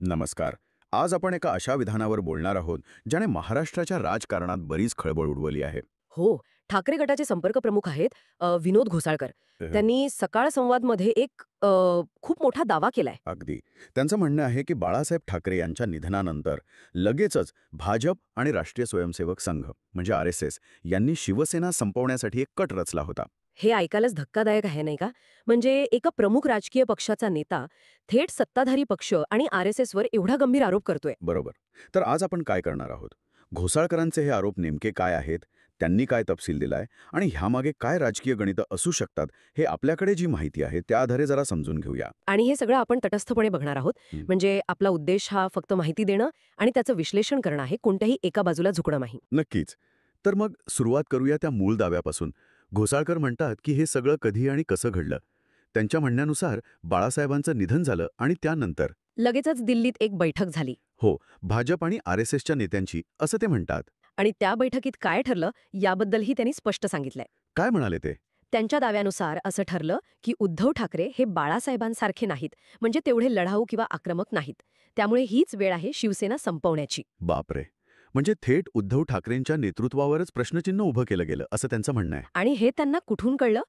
नमस्कार. आज आपण एका अशा विधानावर बोलणार आहोत ज्याने महाराष्ट्राच्या राजकारणात बरीच खळबळ उडवली आहे. हो. ठाकरे गटाचे संपर्क प्रमुख आहेत विनोद घोसाळकर. अह, त्यांनी सकाळ संवादमध्ये एक खूप मोठा दावा केलाय. अगदी. त्यांचं म्हणणं आहे की बाळासाहेब ठाकरे यांच्या निधनानंतर लगेचच भाजप आणि राष्ट्रीय स्वयंसेवक संघ म्हणजे RSS यांनी शिवसेना संपवण्यासाठी एक कट रचला होता. हे ऐकायलाच धक्कादायक आहे नाही का? म्हणजे एका प्रमुख राजकीय पक्षाचा नेता थेट सत्ताधारी पक्ष आणि RSSवर एवढा गंभीर आरोप करतोय. बरोबर. तर आज आपण काय करणार आहोत? घोसाळकरांचे हे आरोप नेमके काय आहेत? त्यांनी काय तपशील दिलाय? आणि ह्यामागे काय राजकीय गणितं असू शकतात? हे आपल्याकडे जी माहिती आहे त्या आधारे जरा समजून घेऊया. आणि हे सगळं आपण तटस्थपणे बघणार आहोत. हं. म्हणजे आपला उद्देश हा फक्त माहिती देणं आणि त्याचं विश्लेषण करणं आहे, कोणत्याही एका बाजूला झुकणं नाही. नक्कीच. तर मग सुरुवात करूया त्या मूळ दाव्यापासून. घोसाळकर म्हणतात की हे सगळं कधी आणि कसं घडलं. त्यांच्या म्हणण्यानुसार बाळासाहेबांचं निधन झालं आणि त्यानंतर लगेचच दिल्लीत एक बैठक झाली. हो, भाजप आणि RSSच्या नेत्यांची, असं ते म्हणतात. आणि त्या बैठकीत काय ठरलं याबद्दलही त्यांनी स्पष्ट सांगितलंय. काय म्हणाले ते? त्यांच्या दाव्यानुसार असं ठरलं की उद्धव ठाकरे हे बाळासाहेबांसारखे नाहीत, म्हणजे तेवढे लढाऊ किंवा आक्रमक नाहीत. त्यामुळे हीच वेळ आहे शिवसेना संपवण्याची. बापरे! म्हणजे थेट उद्धव ठाकरेंच्या नेतृत्वावरच प्रश्नचिन्ह उभं केलं गेलं, असं त्यांचं म्हणणं आहे. आणि हे त्यांना कुठून कळलं?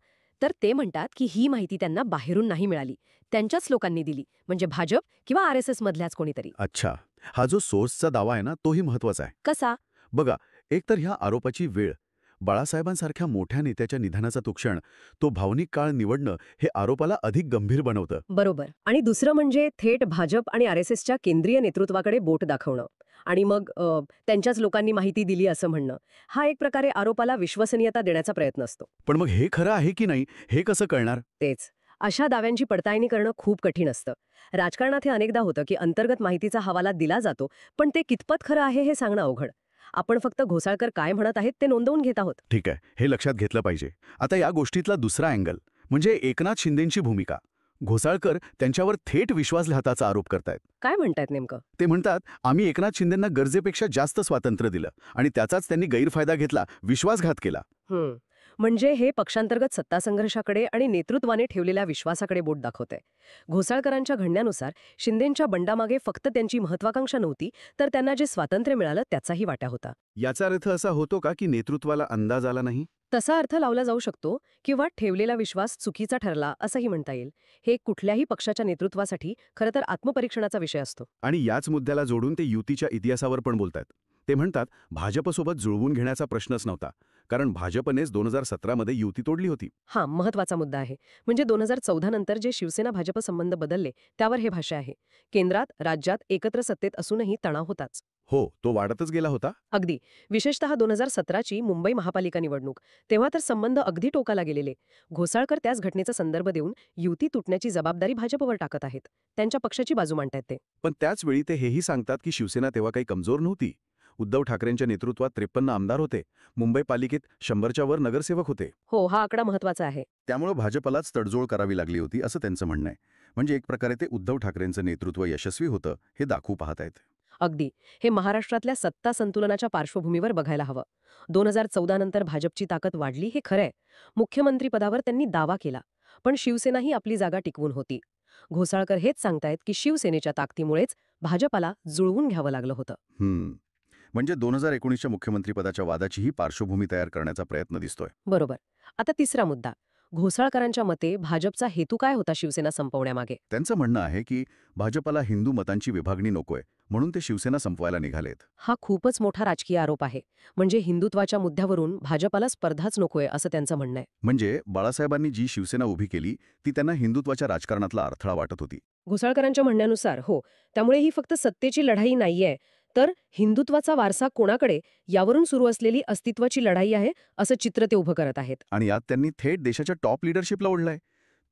तर ते म्हणतात की ही माहिती त्यांना बाहेरून नाही मिळाली, त्यांच्याच लोकांनी दिली, म्हणजे भाजप किंवा RSS मधल्याच कोणीतरी. अच्छा. हा जो सोर्सचा दावा आहे ना, तोही महत्वाचा आहे. कसा? बघा, एकतर ह्या आरोपाची वेळ, बाळासाहेबांसारख्या मोठ्या नेत्याच्या निधनाचा तो क्षण, तो भावनिक काळ निवडणं हे आरोपाला अधिक गंभीर बनवतं. बरोबर. आणि दुसरं म्हणजे थेट भाजप आणि RSSच्या केंद्रीय नेतृत्वाकडे बोट दाखवणं. आणि मग त्यांच्याच लोकांनी माहिती दिली असं म्हणणं. हा एक प्रकारे आरोपाला विश्वसनीयता देण्याचा प्रयत्न असतो. पण मग हे खरं आहे की नाही, हे कसं कळणार? तेच. अशा दाव्यांची पडताळणी करणं खूप कठीण असतं. राजकारणात हे अनेकदा होतं की अंतर्गत माहितीचा हवाला दिला जातो, पण ते कितपत खरं आहे हे सांगणं अवघड. आपण फक्त घोसाळकर काय म्हणत आहेत ते नोंदवून घेत आहोत. ठीक आहे, हे लक्षात घेतलं पाहिजे. आता या गोष्टीतला दुसरा अँगल म्हणजे एकनाथ शिंदेंची भूमिका. घोसाळकर त्यांच्यावर थेट विश्वासघाताचा आरोप करतायत. काय म्हणतायत नेमकं? ते म्हणतात, आम्ही एकनाथ शिंदेंना गरजेपेक्षा जास्त स्वातंत्र्य दिलं आणि त्याचाच त्यांनी गैरफायदा घेतला, विश्वासघात केला. म्हणजे हे पक्षांतर्गत सत्तासंघर्षाकडे आणि नेतृत्वाने ठेवलेल्या विश्वासाकडे बोट दाखवतंय. घोसाळकरांच्या म्हणण्यानुसार शिंदेंच्या बंडामागे फक्त त्यांची महत्वाकांक्षा नव्हती, तर त्यांना जे स्वातंत्र्य मिळालं त्याचाही वाटा होता. याचा अर्थ असा होतो का की नेतृत्वाला अंदाज आला नाही? तसा अर्थ लावला जाऊ शकतो, किंवा ठेवलेला विश्वास चुकीचा ठरला असंही म्हणता येईल. हे कुठल्याही पक्षाच्या नेतृत्वासाठी खरं तर आत्मपरीक्षणाचा विषय असतो. आणि याच मुद्द्याला जोडून ते युतीच्या इतिहासावर पण बोलतात. ते म्हणतात, भाजपसोबत जुळवून घेण्याचा प्रश्नच नव्हता, कारण भाजपनेच 2017 मध्ये युती तोडली होती. हा महत्वाचा मुद्दा आहे. म्हणजे 2014 नंतर जे शिवसेना भाजप संबंध बदलले त्यावर हे भाष्य आहे. केंद्रात राज्यात एकत्र सत्तेत असूनही तणाव होताच. हो, तो वाढतच गेला होता. अगदी. विशेषतः 2017ची मुंबई महापालिका निवडणूक, तेव्हा तर संबंध अगदी टोकाला गेलेले. घोसाळकर त्याच घटनेचा संदर्भ देऊन युती तुटण्याची जबाबदारी भाजपवर टाकत आहेत. त्यांच्या पक्षाची बाजू मांडतायत ते. पण त्याच वेळी ते हेही सांगतात की शिवसेना तेव्हा काही कमजोर नव्हती. उद्धव ठाकरेंच्या नेतृत्वात 53 आमदार होते. मुंबई पालिकेत 100च्या वर नगरसेवक होते. हो, हा आकडा महत्वाचा आहे. त्यामुळे भाजपलाच तडजोड करावी लागली होती, असं त्यांचं म्हणणं आहे. म्हणजे एक प्रकारे ते उद्धव ठाकरेंचं नेतृत्व यशस्वी होतं हे दाखवू पाहतायत. अगदी. हे महाराष्ट्रातल्या सत्ता संतुलनाच्या पार्श्वभूमीवर बघायला हवं. 2014 नंतर भाजपची ताकद वाढली हे खरंय. मुख्यमंत्रीपदावर त्यांनी दावा केला. पण शिवसेनाही आपली जागा टिकवून होती. घोसाळकर हेच सांगतायत की शिवसेनेच्या ताकदीमुळेच भाजपाला जुळवून घ्यावं लागलं होतं. म्हणजे 2019च्या मुख्यमंत्रीपदाच्या वादाचीही पार्श्वभूमी तयार करण्याचा प्रयत्न दिसतोय. बरोबर. आता तिसरा मुद्दा. घोसाळकरांच्या मते भाजपचा हेतू काय होता शिवसेना संपवण्यामागे? त्यांचं म्हणणं आहे की भाजपला हिंदू मतांची विभागणी नकोय, म्हणून ते शिवसेना संपवायला निघालेत. हा खूपच मोठा राजकीय आरोप आहे. म्हणजे हिंदुत्वाच्या मुद्द्यावरून भाजपाला स्पर्धाच नकोय असं त्यांचं म्हणणं आहे. म्हणजे बाळासाहेबांनी जी शिवसेना उभी केली ती त्यांना हिंदुत्वाच्या राजकारणातला अडथळा वाटत होती. घोसाळकरांच्या म्हणण्यानुसार हो, त्यामुळे ही फक्त सत्तेची लढाई नाहीये, तर हिंदुत्वाचा वारसा कोणाकडे यावरून सुरू असलेली अस्तित्वाची लढाई आहे, असं चित्र ते उभं करत आहेत. आणि यात त्यांनी थेट देशाच्या टॉप लिडरशिपला ओढलाय.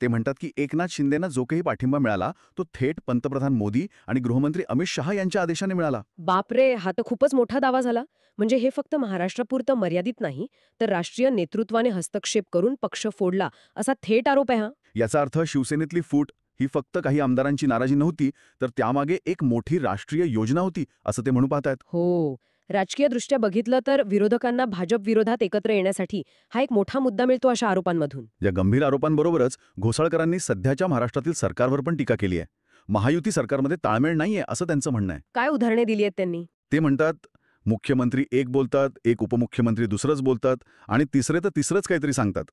ते म्हणतात की एकनाथ शिंदेना जो काही पाठिंबा मिळाला तो थेट पंतप्रधान मोदी आणि गृहमंत्री अमित शहा यांच्या आदेशाने मिळाला. बापरे, हा तर खूपच मोठा दावा झाला. म्हणजे हे फक्त महाराष्ट्रापुरतं मर्यादित नाही, तर राष्ट्रीय नेतृत्वाने हस्तक्षेप करून पक्ष फोडला असा थेट आरोप आहे हा. याचा अर्थ शिवसेनेतली फूट ही फक्त काही आमदारांची नाराजी नव्हती, तर त्यामागे एक मोठी राष्ट्रीय योजना होती, असं ते म्हणू पाहतायत. हो. राजकीयदृष्ट्या बघितलं तर विरोधकांना भाजप विरोधात एकत्र येण्यासाठी हा एक मोठा मुद्दा मिळतो अशा आरोपांमधून. या गंभीर आरोपांबरोबरच घोसाळकरांनी सध्याच्या महाराष्ट्रातील सरकारवर पण टीका केली आहे. महायुती सरकारमध्ये ताळमेळ नाहीये असं त्यांचं म्हणणं आहे. काय उदाहरणे दिली आहेत त्यांनी? ते म्हणतात मुख्यमंत्री एक बोलतात, एक उपमुख्यमंत्री दुसरंच बोलतात आणि तिसरे तर तिसरंच काहीतरी सांगतात.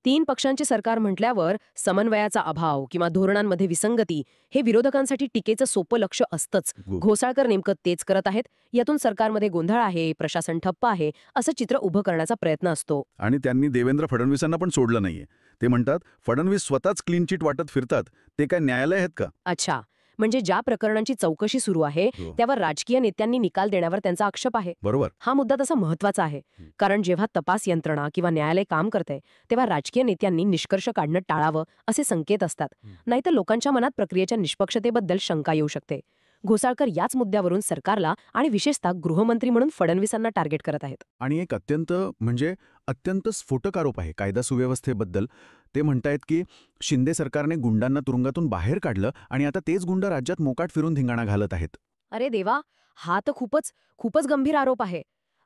3 पक्षांचे सरकार म्हटल्यावर समन्वयाचा अभाव किंवा धोरणांमध्ये विसंगती हे विरोधकांसाठी टीकेचं सोपं लक्ष असतंच. घोसाळकर नेमकं तेच करत आहेत. यातून सरकारमध्ये गोंधळ आहे, प्रशासन ठप्प आहे असं चित्र उभं करण्याचा प्रयत्न असतो. आणि त्यांनी देवेंद्र फडणवीसांना पण सोडलं नाहीये. ते म्हणतात फडणवीस स्वतःच क्लीन चिट वाटत फिरतात, ते काय न्यायालय आहेत का? अच्छा, म्हणजे ज्या प्रकरणांची चौकशी सुरू आहे हो. त्यावर राजकीय नेत्यांनी निकाल देण्यावर त्यांचा आक्षेप आहे. बरोबर. हा मुद्दा तसा महत्वाचा आहे, कारण जेव्हा तपास यंत्रणा किंवा न्यायालय काम करते तेव्हा राजकीय नेत्यांनी निष्कर्ष काढणं टाळावं असे संकेत असतात. नाहीतर लोकांच्या मनात प्रक्रियेच्या निष्पक्षतेबद्दल शंका येऊ शकते. घोसाळकर याच मुद्द्यावरून सरकारला आणि विशेषतः गृहमंत्री म्हणून फडणवीसांना टार्गेट करत आहेत. आणि एक अत्यंत स्फोटक आरोप आहे कायदा सुव्यवस्थेबद्दल. ते म्हणतायत की शिंदे सरकारने गुंडांना तुरुंगातून बाहेर काढलं आणि आता तेच गुंड राज्यात मोकाट फिरून धिंगाणा घालत आहेत. अरे देवा, हा तर खूपच गंभीर आरोप आहे.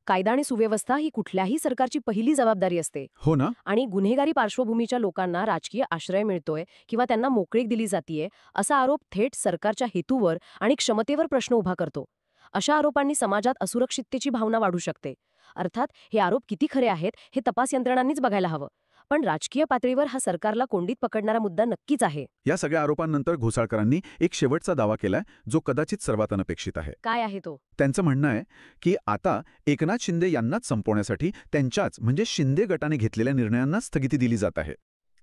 कायदा आणि सुव्यवस्था ही कुठल्याही सरकारची पहिली जबाबदारी असते. हो ना? आणि गुन्हेगारी पार्श्वभूमीच्या लोकांना राजकीय आश्रय मिळतोय किंवा त्यांना मोकळीक दिली जातीये असा आरोप थेट सरकारच्या हेतूवर आणि क्षमतेवर प्रश्न उभा करतो. अशा आरोपांनी समाजात असुरक्षिततेची भावना वाढू शकते. अर्थात हे आरोप किती खरे आहेत हे तपास यंत्रणांनीच बघायला हवं. पण राजकीय पातळीवर हा सरकारला कोंडीत पकडणारा मुद्दा नक्कीच आहे. या सगळ्या आरोपांनंतर घोसाळकरांनी एक शेवटचा दावा केलाय जो कदाचित सर्वात अनपेक्षित आहे. काय आहे तो? त्यांचं म्हणणं आहे की आता एकनाथ शिंदे यांनाच संपवण्यासाठी त्यांच्याच म्हणजे शिंदे गटाने घेतलेल्या निर्णयांना स्थगिती दिली जात आहे.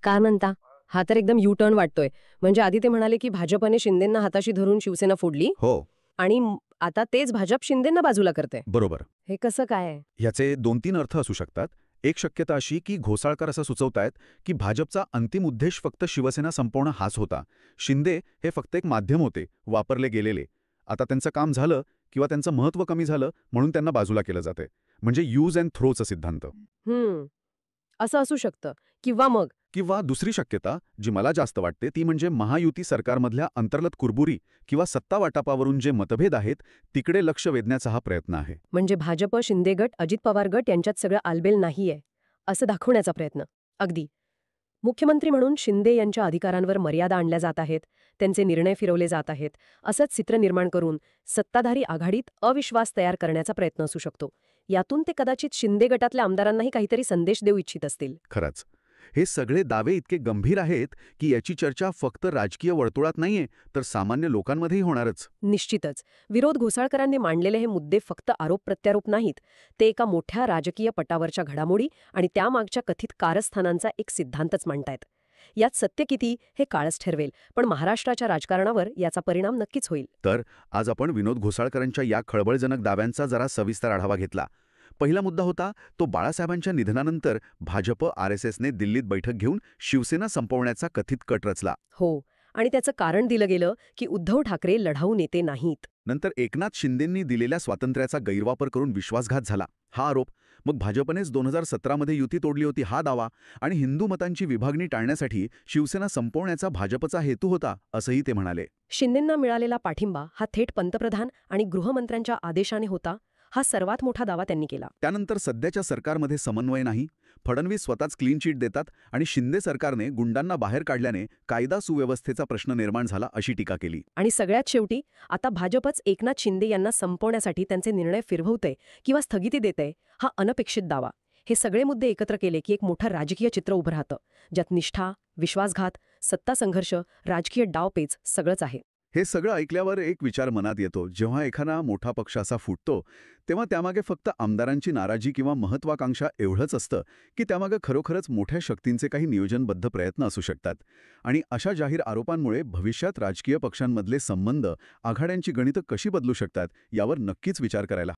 काय म्हणता? हा तर एकदम यू टर्न वाटतोय. म्हणजे आधी ते म्हणाले की भाजपने शिंदेंना हाताशी धरून शिवसेना फोडली हो. आणि आता तेच भाजप शिंदेंना बाजूला करते. बरोबर. हे कसं काय? याचे 2-3 अर्थ असू शकतात. एक शक्यता अशी की घोसाळकर असं सुचवतायत की भाजपचा अंतिम उद्देश फक्त शिवसेना संपवणं हाच होता. शिंदे हे फक्त एक माध्यम होते, वापरले गेलेले. आता त्यांचं काम झालं किंवा त्यांचं महत्त्व कमी झालं म्हणून त्यांना बाजूला केलं जाते. म्हणजे यूज अँड थ्रोचा सिद्धांत. असं असू शकतं. किंवा दुसरी शक्यता जी मला जास्त वाटते ती म्हणजे महायुती सरकारमधल्या अंतर्गत कुरबुरी किंवा सत्ता वाटपावरून जे मतभेद आहेत तिकडे लक्ष वेधण्याचा हा प्रयत्न आहे. म्हणजे भाजप, शिंदे गट, अजित पवार गट यांच्यात सगळं आलबेल नाहीये असं दाखवण्याचा प्रयत्न. अगदी. मुख्यमंत्री म्हणून शिंदे यांच्या अधिकारांवर मर्यादा आणल्या जात आहेत, त्यांचे निर्णय फिरवले जात आहेत असंच चित्र निर्माण करून सत्ताधारी आघाडीत अविश्वास तयार करण्याचा प्रयत्न असू शकतो. यातून ते कदाचित शिंदे गटातल्या आमदारांनाही काहीतरी संदेश देऊ इच्छित असतील. खरंच हे सगळे दावे इतके गंभीर आहेत की याची चर्चा फक्त राजकीय वर्तुळात नाहीये तर सामान्य लोकांमध्येही होणारच. निश्चितच. विरोध घोसाळकरांनी मांडलेले हे मुद्दे फक्त आरोप प्रत्यारोप नाहीत, ते एका मोठ्या राजकीय पटावरच्या घडामोडी आणि त्यामागच्या कथित कारस्थानांचा एक सिद्धांतच मांडतायत. यात सत्य किती हे काळच ठरवेल, पण महाराष्ट्राच्या राजकारणावर याचा परिणाम नक्कीच होईल. तर आज आपण विनोद घोसाळकरांच्या या खळबळजनक दाव्यांचा जरा सविस्तर आढावा घेतला. पहिला मुद्दा होता तो बाळासाहेबांच्या निधनानंतर भाजप RSSने दिल्लीत बैठक घेऊन शिवसेना संपवण्याचा कथित कट रचला. हो, आणि त्याचं कारण दिलं गेलं की उद्धव ठाकरे लढाऊ नेते नाहीत. नंतर एकनाथ शिंदेंनी दिलेल्या स्वातंत्र्याचा गैरवापर करून विश्वासघात झाला हा आरोप. मग भाजपनेच 2017मध्ये युती तोडली होती हा दावा आणि हिंदू मतांची विभागणी टाळण्यासाठी शिवसेना संपवण्याचा भाजपचा हेतू होता असंही ते म्हणाले. शिंदेंना मिळालेला पाठिंबा हा थेट पंतप्रधान आणि गृहमंत्र्यांच्या आदेशाने होता हा सर्वात मोठा दावा त्यांनी केला. त्यानंतर सध्याच्या सरकारमध्ये समन्वय नाही, फडणवीस स्वतःच क्लीन चिट देतात आणि शिंदे सरकारने गुंडांना बाहेर काढल्याने कायदा सुव्यवस्थेचा प्रश्न निर्माण झाला अशी टीका केली. आणि सगळ्यात शेवटी आता भाजपच एकनाथ शिंदे यांना संपवण्यासाठी त्यांचे निर्णय फिरवते किंवा स्थगिती देते हा अनपेक्षित दावा. हे सगळे मुद्दे एकत्र केले की एक मोठं राजकीय चित्र उभं राहतं, ज्यात निष्ठा, विश्वासघात, सत्ता संघर्ष, राजकीय डावपेच सगळंच आहे. हे सगळं ऐकल्यावर एक विचार मनात येतो. जेव्हा एखादा मोठा पक्ष असा फुटतो तेव्हा त्यामागे फक्त आमदारांची नाराजी किंवा महत्वाकांक्षा एवढंच असतं की त्यामागे खरोखरच मोठ्या शक्तींचे काही नियोजनबद्ध प्रयत्न असू शकतात. आणि अशा जाहीर आरोपांमुळे भविष्यात राजकीय पक्षांमधले संबंध, आघाड्यांची गणितं कशी बदलू शकतात यावर नक्कीच विचार करायला